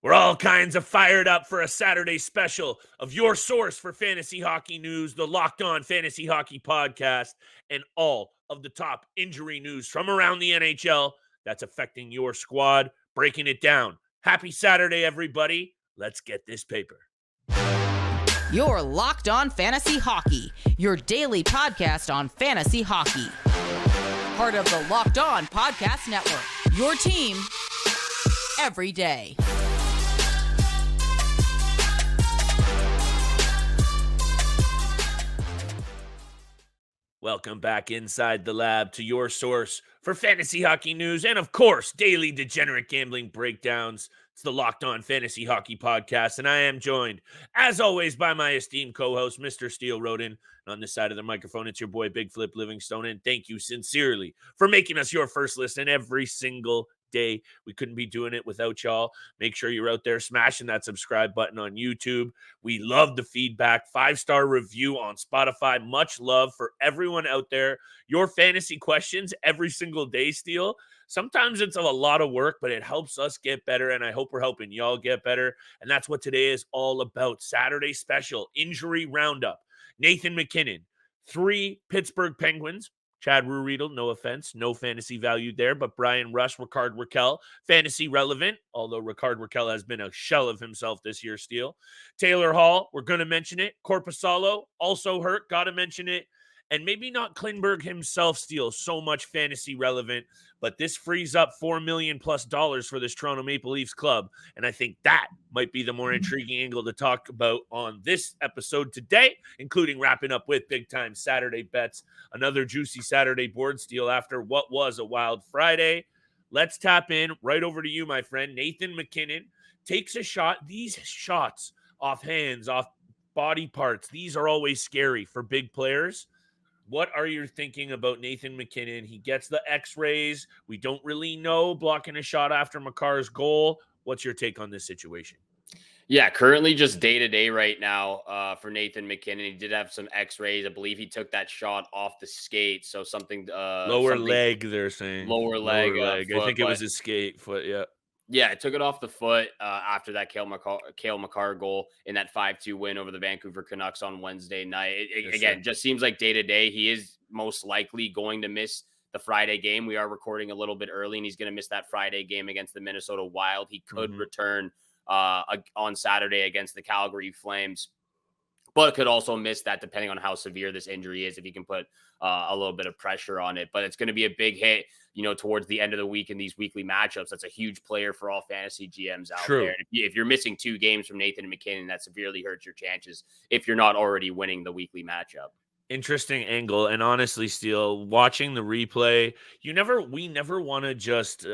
We're all kinds of fired up for a Saturday special of your source for fantasy hockey news, the Locked On Fantasy Hockey Podcast, and all of the top injury news from around the NHL that's affecting your squad, breaking it down. Happy Saturday, everybody. Let's get this paper. You're Locked On Fantasy Hockey, your daily podcast on fantasy hockey. Part of the Locked On Podcast Network, your team every day. Welcome back inside the lab to your source for fantasy hockey news and, of course, daily degenerate gambling breakdowns. It's the Locked On Fantasy Hockey Podcast, and I am joined, as always, by my esteemed co-host, Mr. Steele Roden. And on this side of the microphone, it's your boy, Big Flip Livingstone, and thank you sincerely for making us your first listen every single day. We couldn't be doing it without y'all. Make sure you're out there smashing that subscribe button on YouTube. We love the feedback. 5-star review on Spotify. Much love for everyone out there. Your fantasy questions every single day, Steele. Sometimes it's a lot of work, but it helps us get better, and I hope we're helping y'all get better. And that's what today is all about. Saturday special injury roundup. Nathan MacKinnon, 3 Pittsburgh Penguins. Chad Ruhwedel, no offense, no fantasy value there, but Bryan, Rickard, Rakell, fantasy relevant, although Rickard Rakell has been a shell of himself this year, Steele. Taylor Hall, we're going to mention it. Korpisalo, also hurt, got to mention it. And maybe not Klingberg himself, Steele, so much fantasy relevant, but this frees up $4 million+ for this Toronto Maple Leafs club. And I think that might be the more intriguing angle to talk about on this episode today, including wrapping up with big time Saturday bets, another juicy Saturday board, Steele, after what was a wild Friday. Let's tap in right over to you, my friend. Nathan MacKinnon takes a shot. These shots off hands, off body parts, these are always scary for big players. What are you thinking about Nathan MacKinnon? He gets the x-rays. We don't really know, blocking a shot after Makar's goal. What's your take on this situation? Yeah, currently just day-to-day right now for Nathan MacKinnon. He did have some x-rays. I believe he took that shot off the skate. So something... lower leg, they're saying. Lower leg. Foot, I think it was his skate foot, yeah. Yeah, it took it off the foot after that Cale Makar goal in that 5-2 win over the Vancouver Canucks on Wednesday night. Again, just seems like day-to-day, he is most likely going to miss the Friday game. We are recording a little bit early, and he's going to miss that Friday game against the Minnesota Wild. He could return on Saturday against the Calgary Flames, but could also miss that depending on how severe this injury is, if he can put a little bit of pressure on it. But it's going to be a big hit, towards the end of the week in these weekly matchups. That's a huge player for all fantasy GMs out there. And if you're missing 2 games from Nathan MacKinnon, that severely hurts your chances if you're not already winning the weekly matchup. Interesting angle. And honestly, Steele, watching the replay, we never want to just...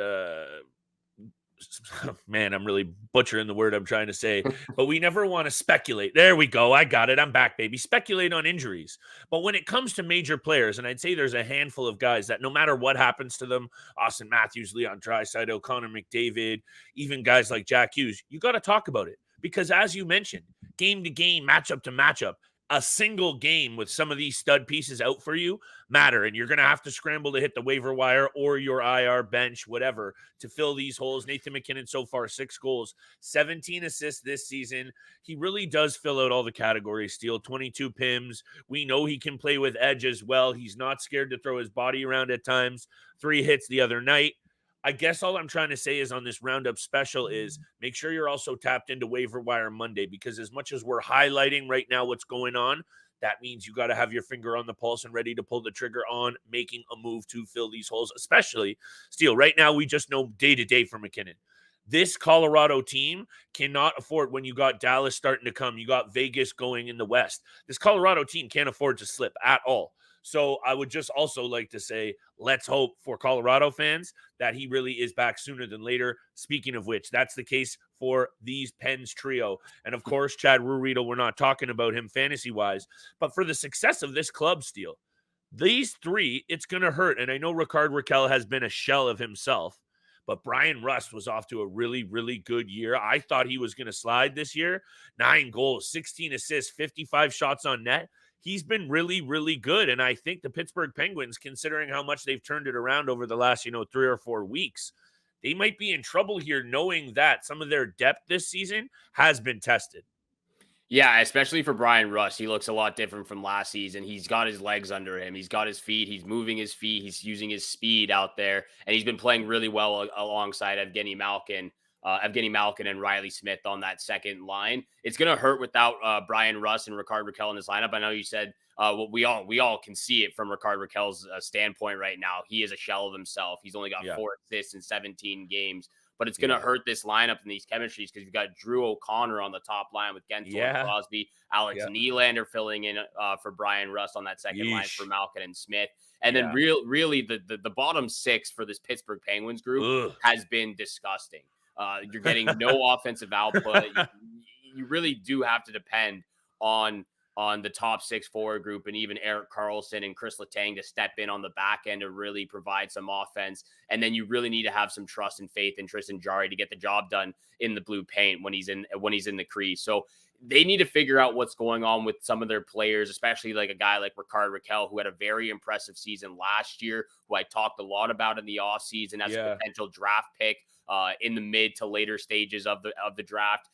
man, I'm really butchering the word I'm trying to say, but we never want to speculate. There we go. I got it. I'm back, baby. Speculate on injuries. But when it comes to major players, and I'd say there's a handful of guys that no matter what happens to them, Austin Matthews, Leon Draisaitl, Connor McDavid, even guys like Jack Hughes, you got to talk about it. Because as you mentioned, game to game, matchup to matchup, a single game with some of these stud pieces out for you matter, and you're going to have to scramble to hit the waiver wire or your IR bench, whatever, to fill these holes. Nathan MacKinnon so far 6 goals, 17 assists this season. He really does fill out all the categories. Steele, 22 PIMs. We know he can play with edge as well. He's not scared to throw his body around at times. 3 hits the other night. I guess all I'm trying to say is on this roundup special is make sure you're also tapped into waiver wire Monday, because as much as we're highlighting right now what's going on, that means you got to have your finger on the pulse and ready to pull the trigger on making a move to fill these holes, especially Steele. Right now, we just know day to day for MacKinnon. This Colorado team cannot afford, when you got Dallas starting to come, you got Vegas going in the West. This Colorado team can't afford to slip at all. So I would just also like to say, let's hope for Colorado fans that he really is back sooner than later. Speaking of which, that's the case for these Pens trio. And of course, Chad Ruhwedel, we're not talking about him fantasy-wise, but for the success of this club, Steele, these 3, it's going to hurt. And I know Rickard Rakell has been a shell of himself, but Bryan Rust was off to a really, really good year. I thought he was going to slide this year. 9 goals, 16 assists, 55 shots on net. He's been really, really good. And I think the Pittsburgh Penguins, considering how much they've turned it around over the last, 3 or 4 weeks, they might be in trouble here knowing that some of their depth this season has been tested. Yeah, especially for Bryan Rust. He looks a lot different from last season. He's got his legs under him. He's got his feet. He's moving his feet. He's using his speed out there. And he's been playing really well alongside Evgeny Malkin and Riley Smith on that second line. It's going to hurt without Bryan Rust and Rickard Rakell in this lineup. I know you said we all can see it from Rickard Rakell's standpoint right now. He is a shell of himself. He's only got 4 assists in 17 games. But it's going to hurt this lineup and these chemistries because you've got Drew O'Connor on the top line with Gensel and Crosby, Alex Nylander filling in for Bryan Rust on that second line for Malkin and Smith. And then really the bottom 6 for this Pittsburgh Penguins group has been disgusting. You're getting no offensive output. You really do have to depend on the top 6 forward group and even Erik Karlsson and Chris Letang to step in on the back end to really provide some offense. And then you really need to have some trust and faith in Tristan Jarry to get the job done in the blue paint when he's in the crease. So they need to figure out what's going on with some of their players, especially like a guy like Rickard Rakell, who had a very impressive season last year, who I talked a lot about in the offseason as a potential draft pick in the mid to later stages of the draft.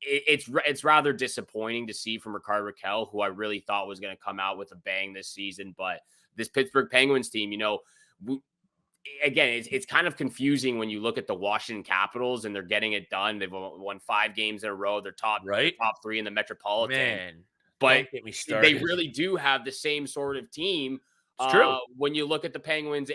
It's rather disappointing to see from Rickard Rakell, who I really thought was going to come out with a bang this season. But this Pittsburgh Penguins team, again, it's kind of confusing when you look at the Washington Capitals and they're getting it done. They've won 5 games in a row. They're top 3 in the Metropolitan. Man, but don't get me started. They really do have the same sort of team. It's true. When you look at the Penguins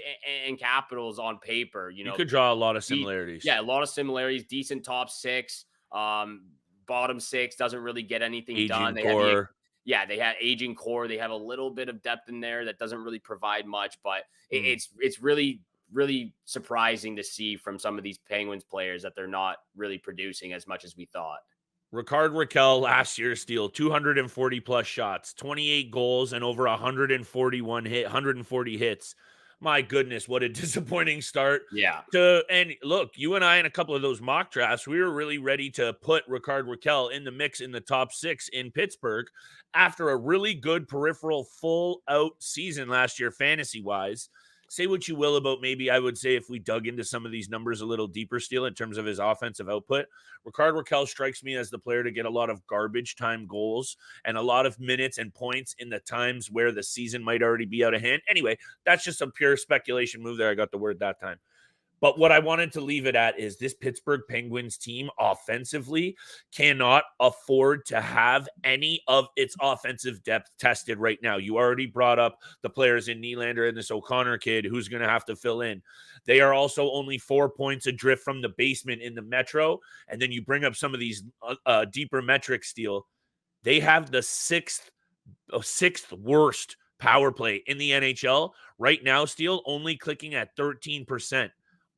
and Capitals on paper, you could draw a lot of similarities. A lot of similarities. Decent top 6. Bottom 6 doesn't really get anything done. They have aging core. They have a little bit of depth in there that doesn't really provide much, but it's really, really surprising to see from some of these Penguins players that they're not really producing as much as we thought. Rickard Rakell last year's steal, 240 plus shots, 28 goals, and over 140 hits. My goodness, what a disappointing start. Yeah. And look, you and I in a couple of those mock drafts, we were really ready to put Rickard Rakell in the mix in the top 6 in Pittsburgh after a really good peripheral full out season last year, fantasy wise. Say what you will about maybe I would say if we dug into some of these numbers a little deeper still in terms of his offensive output, Rickard Rakell strikes me as the player to get a lot of garbage time goals and a lot of minutes and points in the times where the season might already be out of hand. Anyway, that's just a pure speculation move there. I got the word that time. But what I wanted to leave it at is this Pittsburgh Penguins team offensively cannot afford to have any of its offensive depth tested right now. You already brought up the players in Nylander and this O'Connor kid who's going to have to fill in. They are also only 4 points adrift from the basement in the Metro. And then you bring up some of these deeper metrics, Steele. They have the sixth worst power play in the NHL right now, Steele, only clicking at 13%.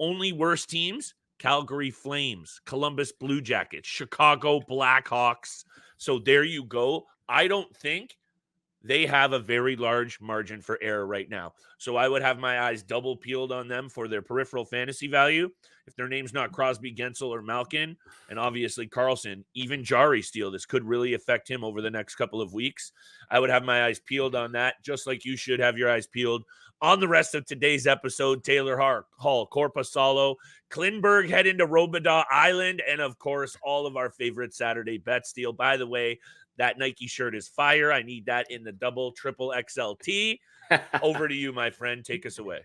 Only worst teams, Calgary Flames, Columbus Blue Jackets, Chicago Blackhawks. So there you go. I don't think they have a very large margin for error right now. So I would have my eyes double peeled on them for their peripheral fantasy value. If their name's not Crosby, Gensel, or Malkin, and obviously Karlsson, even Jarry Steele, this could really affect him over the next couple of weeks. I would have my eyes peeled on that, just like you should have your eyes peeled on the rest of today's episode. Taylor Hall, Korpisalo, Klingberg head into Robidaw Island, and of course, all of our favorite Saturday bets. Steele, by the way, that Nike shirt is fire. I need that in the double, triple XLT. Over to you, my friend. Take us away.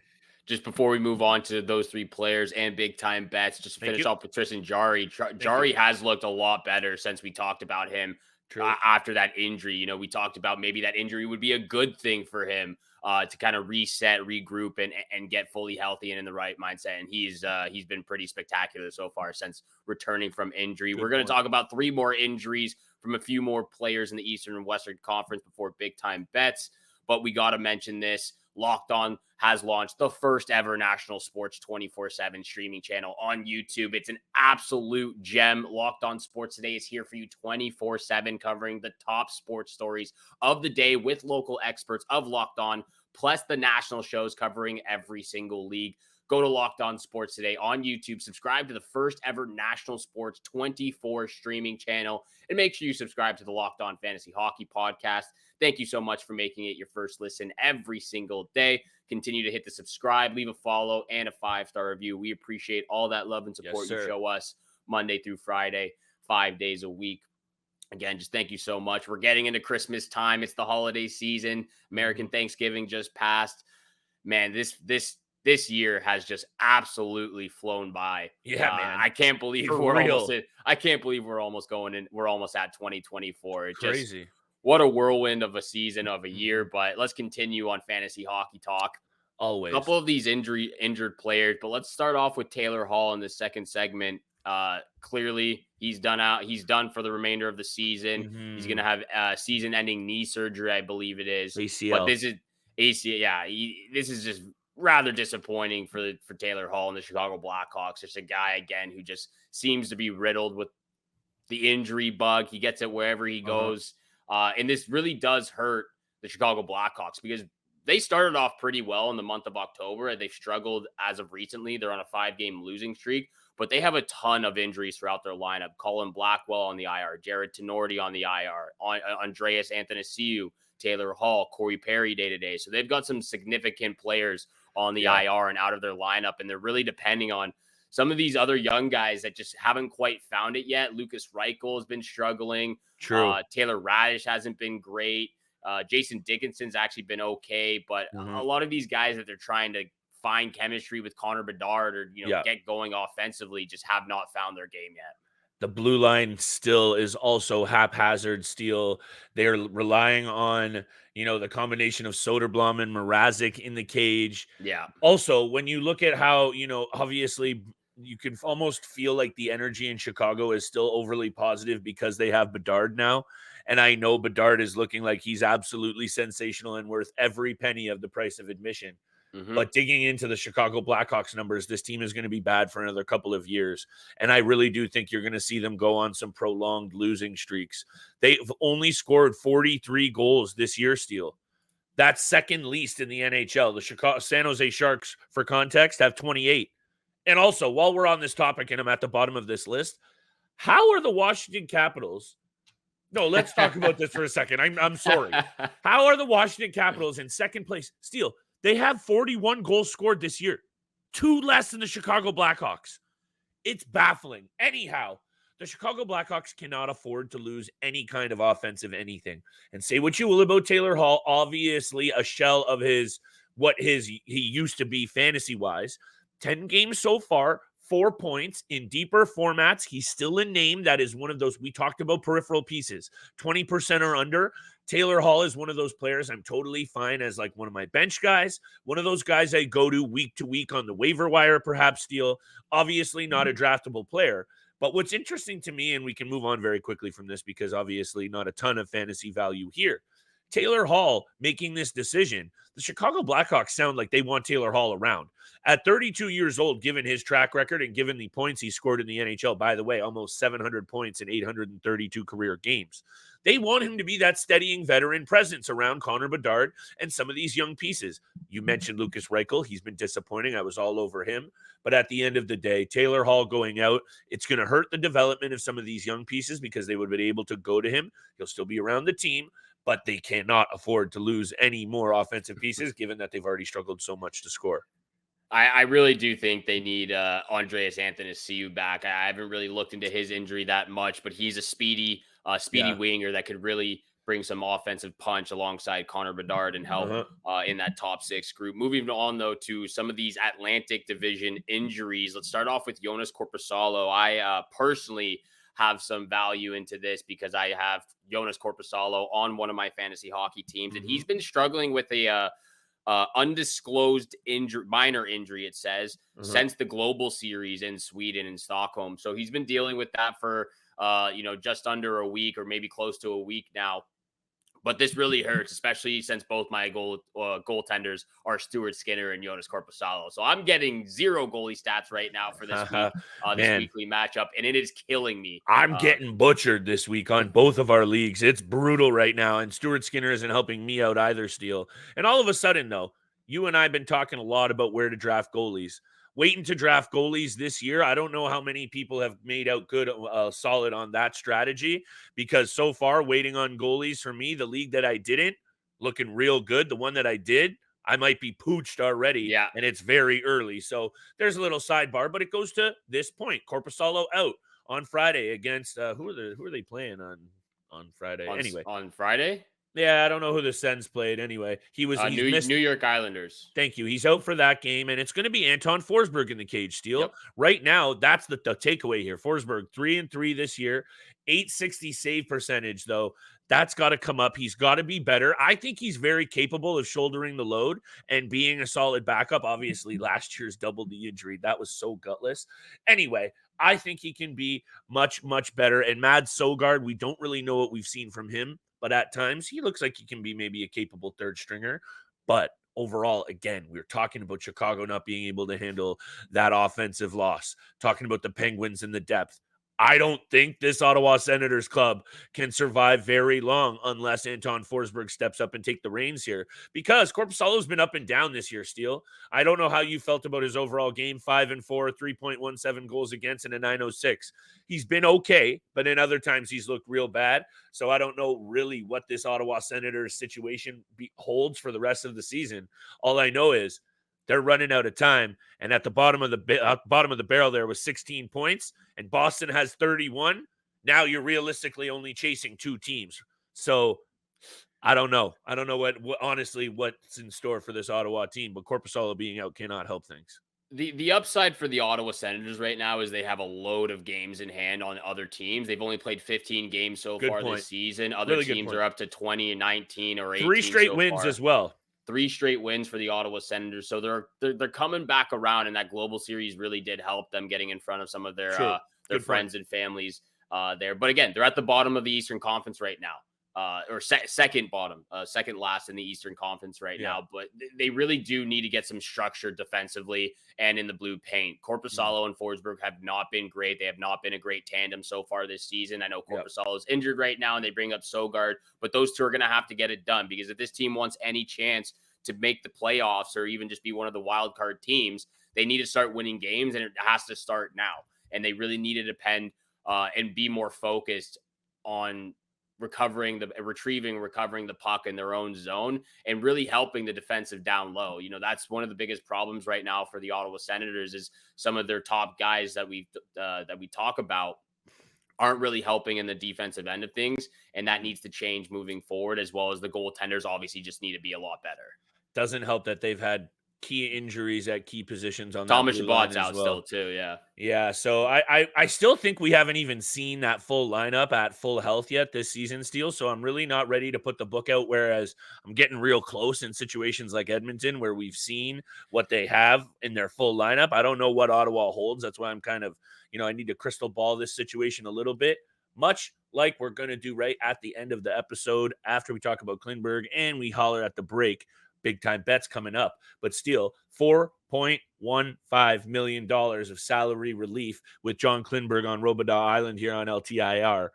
Just before we move on to those 3 players and big time bets, just to finish off with Tristan Jarry. Jarry has looked a lot better since we talked about him after that injury. We talked about maybe that injury would be a good thing for him to kind of reset, regroup, and get fully healthy and in the right mindset. And he's been pretty spectacular so far since returning from injury. We're going to talk about 3 more injuries from a few more players in the Eastern and Western Conference before big time bets. But we got to mention this. Locked On has launched the first ever national sports 24/7 streaming channel on YouTube. It's an absolute gem. Locked On Sports Today is here for you 24/7, covering the top sports stories of the day with local experts of Locked On, plus the national shows covering every single league. go to Locked On Sports Today on YouTube, subscribe to the first ever national sports 24 streaming channel, and make sure you subscribe to the Locked On Fantasy Hockey podcast. Thank you so much for making it your first listen every single day. Continue to hit the subscribe, leave a follow, and a 5-star review. We appreciate all that love and support you show us Monday through Friday, 5 days a week. Again, just thank you so much. We're getting into Christmas time. It's the holiday season. American Thanksgiving just passed. Man, this year has just absolutely flown by. Yeah, man. I can't believe I can't believe we're almost at 2024. It's crazy. Just, what a whirlwind of a season, of a year. But let's continue on fantasy hockey talk. Always. A couple of these injured players, but let's start off with Taylor Hall in the second segment. Clearly he's done for the remainder of the season. He's going to have season-ending knee surgery, I believe it is. ACL. But this is ACL. Yeah, this is just rather disappointing for Taylor Hall and the Chicago Blackhawks. Just a guy, again, who just seems to be riddled with the injury bug. He gets it wherever he goes. And this really does hurt the Chicago Blackhawks because they started off pretty well in the month of October, and they've struggled as of recently. They're on a 5-game losing streak, but they have a ton of injuries throughout their lineup. Colin Blackwell on the IR, Jared Tenorti on the IR, Andreas Athanasiou, Taylor Hall, Corey Perry day-to-day. So they've got some significant players on the IR and out of their lineup, and they're really depending on some of these other young guys that just haven't quite found it yet. Lucas Reichel has been struggling. True. Taylor Radish hasn't been great. Jason Dickinson's actually been okay, but a lot of these guys that they're trying to find chemistry with Connor Bedard or, get going offensively just have not found their game yet. The blue line still is also haphazard still. They're relying on, the combination of Soderblom and Mrazek in the cage. Yeah. Also, when you look at how, obviously you can almost feel like the energy in Chicago is still overly positive because they have Bedard now. And I know Bedard is looking like he's absolutely sensational and worth every penny of the price of admission. But digging into the Chicago Blackhawks numbers, this team is going to be bad for another couple of years. And I really do think you're going to see them go on some prolonged losing streaks. They've only scored 43 goals this year, Steele. That's second least in the NHL. The San Jose Sharks, for context, have 28. And also, while we're on this topic and I'm at the bottom of this list, how are the Washington Capitals? No, let's talk about this for a second. I'm sorry. How are the Washington Capitals in second place? Steele, they have 41 goals scored this year, 2 less than the Chicago Blackhawks. It's baffling. Anyhow, the Chicago Blackhawks cannot afford to lose any kind of offensive anything. And say what you will about Taylor Hall, obviously a shell of he used to be fantasy-wise. 10 games so far, 4 points in deeper formats. He's still a name that is one of those, we talked about peripheral pieces, 20% or under. Taylor Hall is one of those players I'm totally fine as like one of my bench guys, one of those guys I go to week on the waiver wire, perhaps Steele. Obviously not a draftable player. But what's interesting to me, and we can move on very quickly from this because obviously not a ton of fantasy value here. Taylor Hall making this decision, the Chicago Blackhawks sound like they want Taylor Hall around. At 32 years old, given his track record and given the points he scored in the NHL, by the way, almost 700 points in 832 career games, they want him to be that steadying veteran presence around Connor Bedard and some of these young pieces. You mentioned Lucas Reichel. He's been disappointing. I was all over him. But at the end of the day, Taylor Hall going out, it's going to hurt the development of some of these young pieces because they would have been able to go to him. He'll still be around the team, but they cannot afford to lose any more offensive pieces given that they've already struggled so much to score. I really do think they need Andreas Athanasiou back. I haven't really looked into his injury that much, but he's a speedy winger that could really bring some offensive punch alongside Connor Bedard and help in that top 6 group. Moving on, though, to some of these Atlantic Division injuries. Let's start off with Joonas Korpisalo. I personally have some value into this because I have Joonas Korpisalo on one of my fantasy hockey teams, and he's been struggling with a undisclosed minor injury, it says, since the Global Series in Sweden and Stockholm. So he's been dealing with that for just under a week or maybe close to a week now. But this really hurts, especially since both my goaltenders are Stuart Skinner and Joonas Korpisalo. So I'm getting 0 goalie stats right now for this week, this weekly matchup, and it is killing me. I'm getting butchered this week on both of our leagues. It's brutal right now, and Stuart Skinner isn't helping me out either, Steele. And all of a sudden, though, you and I have been talking a lot about where to draft goalies. waiting to draft goalies this year. I don't know how many people have made out good, solid on that strategy, because so far waiting on goalies for me, the league that I didn't, looking real good. The one that I did, I might be pooched already, Yeah. and it's very early. So there's a little sidebar, but it goes to this point. Korpisalo out on Friday against who are they playing on Friday? Anyway, on Friday. Yeah, I don't know who the Sens played. Anyway, he's missed. New York Islanders. Thank you. He's out for that game, and it's going to be Anton Forsberg in the cage, Steel. Yep. Right now, that's the takeaway here. Forsberg 3-3 this year, .860 save percentage, though. That's got to come up. He's got to be better. I think he's very capable of shouldering the load and being a solid backup. Obviously, last year's double knee injury, that was so gutless. Anyway, I think he can be much, much better. And Mads Søgaard, we don't really know what we've seen from him, but at times he looks like he can be maybe a capable third stringer. But overall, again, we're talking about Chicago not being able to handle that offensive loss, talking about the Penguins in the depth. I don't think this Ottawa Senators club can survive very long unless Anton Forsberg steps up and take the reins here, because Korpisalo's been up and down this year, Steele. I don't know how you felt about his overall game, 5-4, 3.17 goals against and a .906. He's been okay, but in other times he's looked real bad. So I don't know really what this Ottawa Senators situation holds for the rest of the season. All I know is they're running out of time, and at the bottom of the barrel there was 16 points, and Boston has 31. Now you're realistically only chasing 2 teams. So I don't know. I don't know what honestly what's in store for this Ottawa team, but Korpisalo being out cannot help things. The upside for the Ottawa Senators right now is they have a load of games in hand on other teams. They've only played 15 games so far this season. Other teams are up to 20 and 19 or 18. 3 straight wins as well. 3 straight wins for the Ottawa Senators. So they're coming back around, and that global series really did help them getting in front of some of their friends and families there. But again, they're at the bottom of the Eastern Conference right now. Or second last in the Eastern Conference right now. But they really do need to get some structure defensively and in the blue paint. Korpisalo and Forsberg have not been great. They have not been a great tandem so far this season. I know Korpisalo is injured right now, and they bring up Søgaard, but those two are going to have to get it done, because if this team wants any chance to make the playoffs or even just be one of the wild card teams, they need to start winning games, and it has to start now. And they really need to depend and be more focused on recovering the puck in their own zone and really helping the defensive down low. You know, that's one of the biggest problems right now for the Ottawa Senators is some of their top guys that we talk about aren't really helping in the defensive end of things. And that needs to change moving forward, as well as the goaltenders obviously just need to be a lot better. Doesn't help that they've had key injuries at key positions on Thomas that Chabot's out well. still too. Yeah. So I still think we haven't even seen that full lineup at full health yet this season, Steele. So I'm really not ready to put the book out, whereas I'm getting real close in situations like Edmonton where we've seen what they have in their full lineup. I don't know what Ottawa holds. That's why I'm kind of, I need to crystal ball this situation a little bit, much like we're going to do right at the end of the episode after we talk about Klingberg and we holler at the break. Big time bets coming up, but still $4.15 million of salary relief with John Klingberg on Robidaw Island here on LTIR.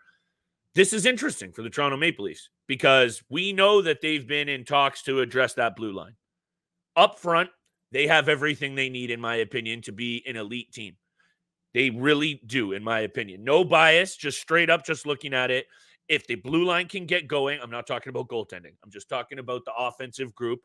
This is interesting for the Toronto Maple Leafs because we know that they've been in talks to address that blue line. Up front, they have everything they need, in my opinion, to be an elite team. They really do, in my opinion. No bias, just straight up, just looking at it. If the blue line can get going, I'm not talking about goaltending. I'm just talking about the offensive group.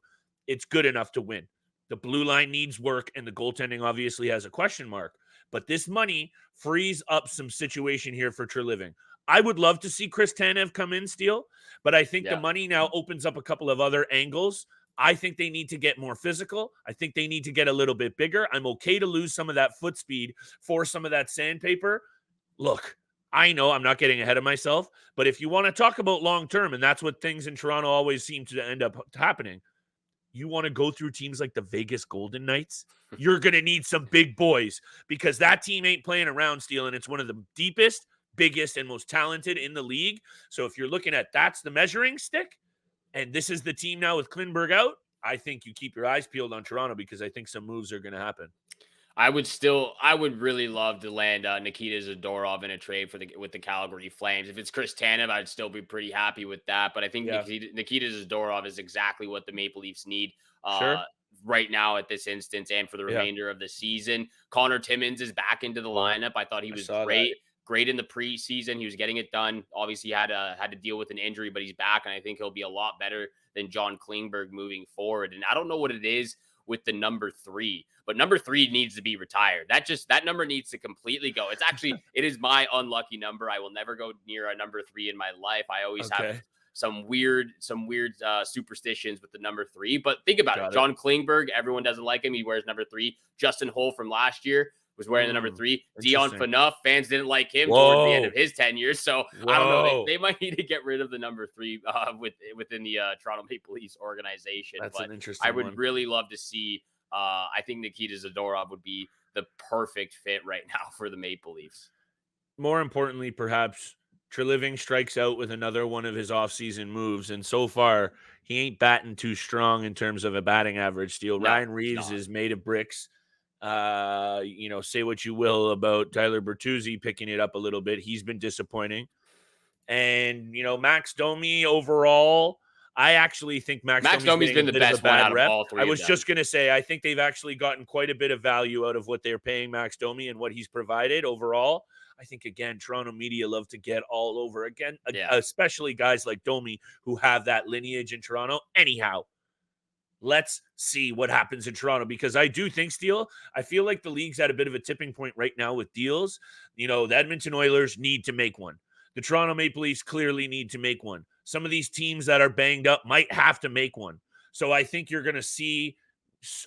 It's good enough to win. The blue line needs work, and the goaltending obviously has a question mark. But this money frees up some situation here for Treliving. I would love to see Chris Tanev come in, Steele, but I think the money now opens up a couple of other angles. I think they need to get more physical. I think they need to get a little bit bigger. I'm okay to lose some of that foot speed for some of that sandpaper. Look, I know I'm not getting ahead of myself, but if you want to talk about long-term, and that's what things in Toronto always seem to end up happening, you want to go through teams like the Vegas Golden Knights, you're going to need some big boys because that team ain't playing around, Steele, and it's one of the deepest, biggest, and most talented in the league. So if you're looking at that's the measuring stick, and this is the team now with Klingberg out, I think you keep your eyes peeled on Toronto because I think some moves are going to happen. I would really love to land Nikita Zadorov in a trade with the Calgary Flames. If it's Chris Tanev, I'd still be pretty happy with that. But I think Nikita Zadorov is exactly what the Maple Leafs need. Sure. right now at this instance and for the remainder of the season. Connor Timmins is back into the lineup. I thought he was great in the preseason. He was getting it done. Obviously had to deal with an injury, but he's back, and I think he'll be a lot better than John Klingberg moving forward. And I don't know what it is with the number 3, but number 3 needs to be retired. That number needs to completely go. It is my unlucky number. I will never go near a number 3 in my life. I always have some weird superstitions with the number 3, but think about it. John Klingberg, everyone doesn't like him. He wears number 3. Justin Hull from last year was wearing the number 3. Dion Phaneuf, fans didn't like him towards the end of his tenure. So I don't know. They might need to get rid of the number 3 within the Toronto Maple Leafs organization. That's but an interesting I would really love to see. I think Nikita Zadorov would be the perfect fit right now for the Maple Leafs. More importantly, perhaps, Treliving strikes out with another one of his offseason moves, and so far, he ain't batting too strong in terms of a batting average. Steal. No, Ryan Reeves is made of bricks. Say what you will about Tyler Bertuzzi picking it up a little bit. He's been disappointing. And, Max Domi overall, I actually think Max Domi's been the best one out of all 3 I was just going to say, I think they've actually gotten quite a bit of value out of what they're paying Max Domi and what he's provided overall. I think, again, Toronto media love to get all over again, especially guys like Domi who have that lineage in Toronto. Anyhow, let's see what happens in Toronto, because I do think, Steele, I feel like the league's at a bit of a tipping point right now with deals. The Edmonton Oilers need to make one. The Toronto Maple Leafs clearly need to make one. Some of these teams that are banged up might have to make one. So I think you're going to see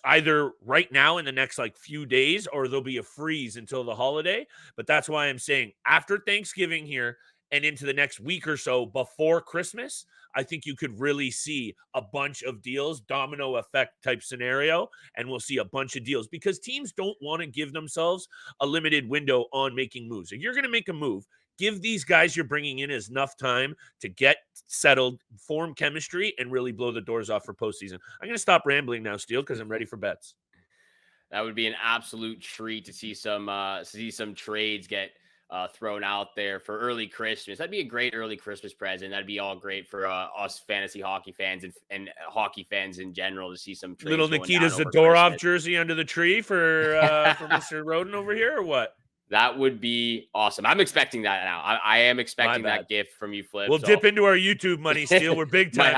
either right now in the next few days, or there'll be a freeze until the holiday. But that's why I'm saying after Thanksgiving here and into the next week or so before Christmas, I think you could really see a bunch of deals, domino effect type scenario, and we'll see a bunch of deals because teams don't want to give themselves a limited window on making moves. If you're going to make a move, give these guys you're bringing in enough time to get settled, form chemistry, and really blow the doors off for postseason. I'm going to stop rambling now, Steele, because I'm ready for bets. That would be an absolute treat to see some trades get thrown out there for early Christmas. That'd be a great early Christmas present. That'd be all great for us fantasy hockey fans and hockey fans in general to see some trades. Little Nikita Zadorov jersey under the tree for Mr. Roden over here, or what? That would be awesome. I'm expecting that now. I am expecting that gift from you, Flip. We'll dip into our YouTube money, Steele. We're big time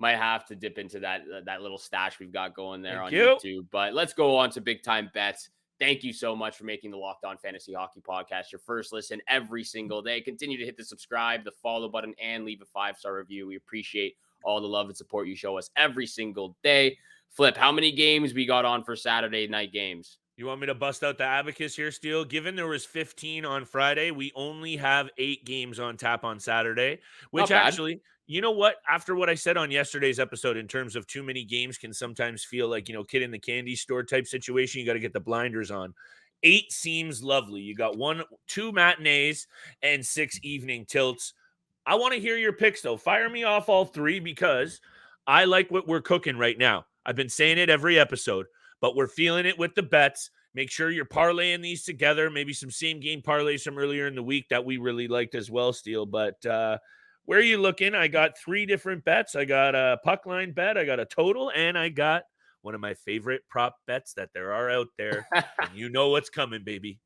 Might have to dip into that little stash we've got going there on YouTube. But let's go on to big time bets. Thank you so much for making the Locked On Fantasy Hockey Podcast your first listen every single day. Continue to hit the subscribe, the follow button, and leave a 5-star review. We appreciate all the love and support you show us every single day. Flip, how many games we got on for Saturday night games? You want me to bust out the abacus here, Steele? Given there was 15 on Friday, we only have 8 games on tap on Saturday, which actually, you know what? After what I said on yesterday's episode in terms of too many games can sometimes feel like, kid in the candy store type situation. You got to get the blinders on. 8 seems lovely. You got 2 matinees and 6 evening tilts. I want to hear your picks, though. Fire me off all 3 because I like what we're cooking right now. I've been saying it every episode. But we're feeling it with the bets. Make sure you're parlaying these together. Maybe some same game parlays from earlier in the week that we really liked as well, Steele. But where are you looking? I got 3 different bets. I got a puck line bet. I got a total. And I got one of my favorite prop bets that there are out there. And you know what's coming, baby.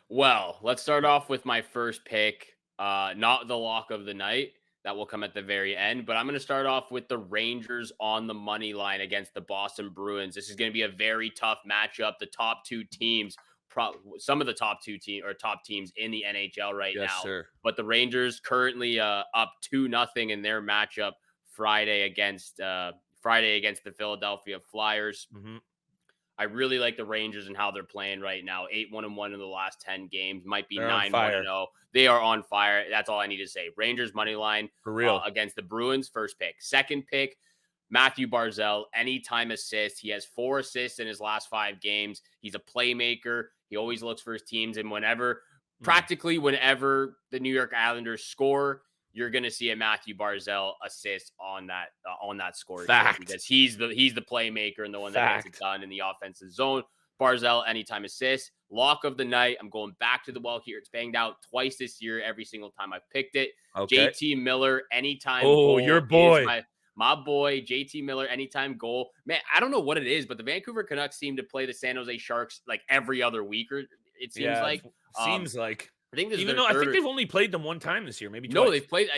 Well, let's start off with my first pick. Not the lock of the night. That will come at the very end. But I'm going to start off with the Rangers on the money line against the Boston Bruins. This is going to be a very tough matchup. The top 2 teams, some of the top teams in the NHL right now. Sir. But the Rangers currently up 2-0 in their matchup Friday against the Philadelphia Flyers. Mm-hmm. I really like the Rangers and how they're playing right now. 8-1-1 in the last 10 games. Might be 9-1-0. They are on fire. That's all I need to say. Rangers money line for real against the Bruins. First pick. Second pick, Matthew Barzal. Anytime assist. He has 4 assists in his last 5 games. He's a playmaker. He always looks for his teams. And practically whenever the New York Islanders score, you're going to see a Matthew Barzal assist on that score. Because he's the playmaker and the one that gets it done in the offensive zone. Barzal, anytime assist. Lock of the night. I'm going back to the well here. It's banged out twice this year, every single time I've picked it. Okay. JT Miller, anytime. Oh, your boy. My boy, JT Miller, anytime goal. Man, I don't know what it is, but the Vancouver Canucks seem to play the San Jose Sharks like every other week, or it seems Yeah, like. seems like. I think this Even is though their I think third. they've only played them one time this year, maybe No, twice.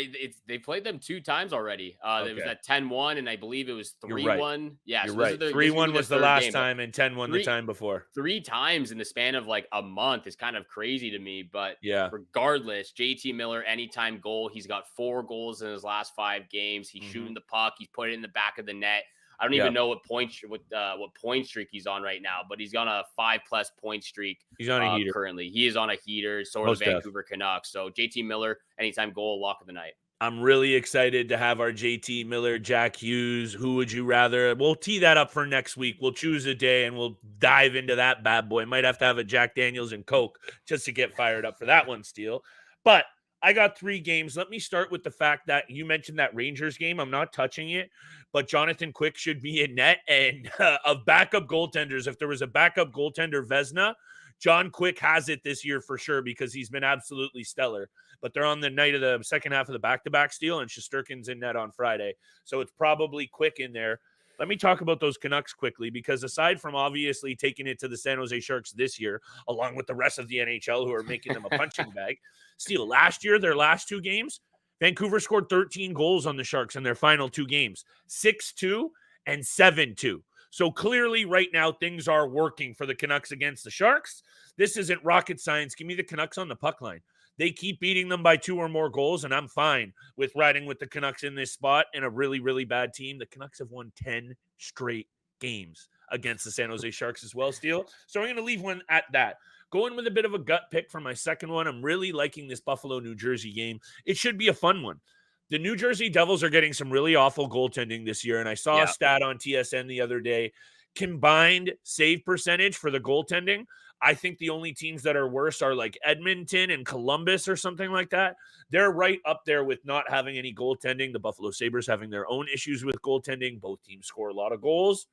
they played them 2 times already. There was Okay. that 10-1, and I believe it was 3-1. You're right. Yeah, You're so right. 3-1 was the last time, and 10-1 the time before. 3 times in the span of like a month is kind of crazy to me. But Yeah. regardless, JT Miller, anytime goal. He's got 4 goals in his last 5 games. He's shooting the puck. He's put it in the back of the net. I don't even know what point streak he's on right now, but he's on a 5+ point streak. He's on a heater currently. He is on a heater. So are the Vancouver Canucks. So JT Miller, anytime goal, lock of the night. I'm really excited to have our JT Miller, Jack Hughes. Who would you rather? We'll tee that up for next week. We'll choose a day and we'll dive into that bad boy. Might have to have a Jack Daniels and Coke just to get fired up for that one, Steele. But I got 3 games. Let me start with the fact that you mentioned that Rangers game. I'm not touching it, but Jonathan Quick should be in net. And of backup goaltenders, if there was a backup goaltender, Vezina, John Quick has it this year for sure because he's been absolutely stellar. But they're on the night of the second half of the back-to-back Steele, and Shesterkin's in net on Friday. So it's probably Quick in there. Let me talk about those Canucks quickly, because aside from obviously taking it to the San Jose Sharks this year, along with the rest of the NHL who are making them a punching bag, Steele, last year, their last 2 games, Vancouver scored 13 goals on the Sharks in their final 2 games, 6-2 and 7-2. So clearly right now things are working for the Canucks against the Sharks. This isn't rocket science. Give me the Canucks on the puck line. They keep beating them by 2 or more goals, and I'm fine with riding with the Canucks in this spot and a really, really bad team. The Canucks have won 10 straight games against the San Jose Sharks as well, Steele. So I'm going to leave one at that. Going with a bit of a gut pick for my second one, I'm really liking this Buffalo-New Jersey game. It should be a fun one. The New Jersey Devils are getting some really awful goaltending this year, and I saw a stat on TSN the other day. Combined save percentage for the goaltending, I think the only teams that are worse are like Edmonton and Columbus or something like that. They're right up there with not having any goaltending. The Buffalo Sabres having their own issues with goaltending. Both teams score a lot of goals.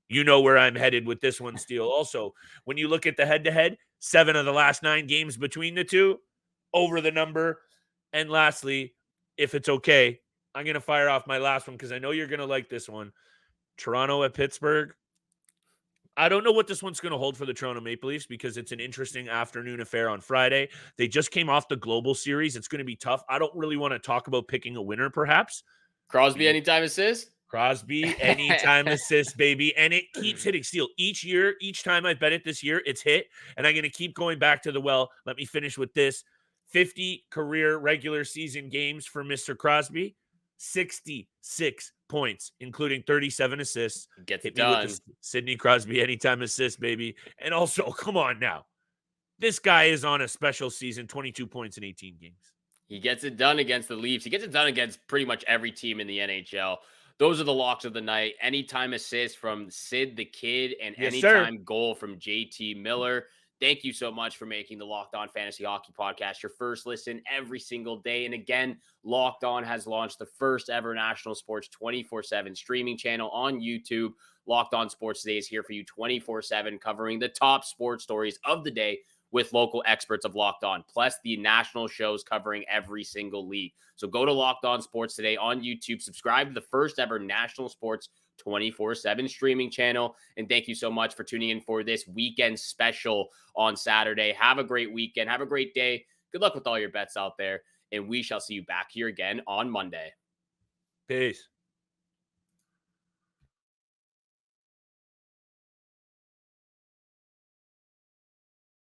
You know where I'm headed with this one, Steele. Also, when you look at the head-to-head, 7 of the last 9 games between the two, over the number. And lastly, if it's okay, I'm going to fire off my last one because I know you're going to like this one. Toronto at Pittsburgh. I don't know what this one's going to hold for the Toronto Maple Leafs because it's an interesting afternoon affair on Friday. They just came off the Global Series. It's going to be tough. I don't really want to talk about picking a winner, perhaps. Crosby anytime assist? Crosby anytime assist, baby. And it keeps hitting. Steele. Each year, each time I bet it this year, it's hit. And I'm going to keep going back to the well. Let me finish with this. 50 career regular season games for Mr. Crosby. 66 points, including 37 assists. Gets it done. Sidney Crosby anytime assist, baby. And also, come on now. This guy is on a special season, 22 points in 18 games. He gets it done against the Leafs. He gets it done against pretty much every team in the NHL. Those are the locks of the night. Anytime assist from Sid the Kid and anytime goal from JT Miller. Thank you so much for making the Locked On Fantasy Hockey Podcast your first listen every single day. And again, Locked On has launched the first ever national sports 24/7 streaming channel on YouTube. Locked On Sports Today is here for you 24/7, covering the top sports stories of the day with local experts of Locked On, plus the national shows covering every single league. So go to Locked On Sports Today on YouTube, subscribe to the first ever national sports 24/7 streaming channel. And thank you so much for tuning in for this weekend special on Saturday. Have a great weekend. Have a great day. Good luck with all your bets out there. And we shall see you back here again on Monday. Peace.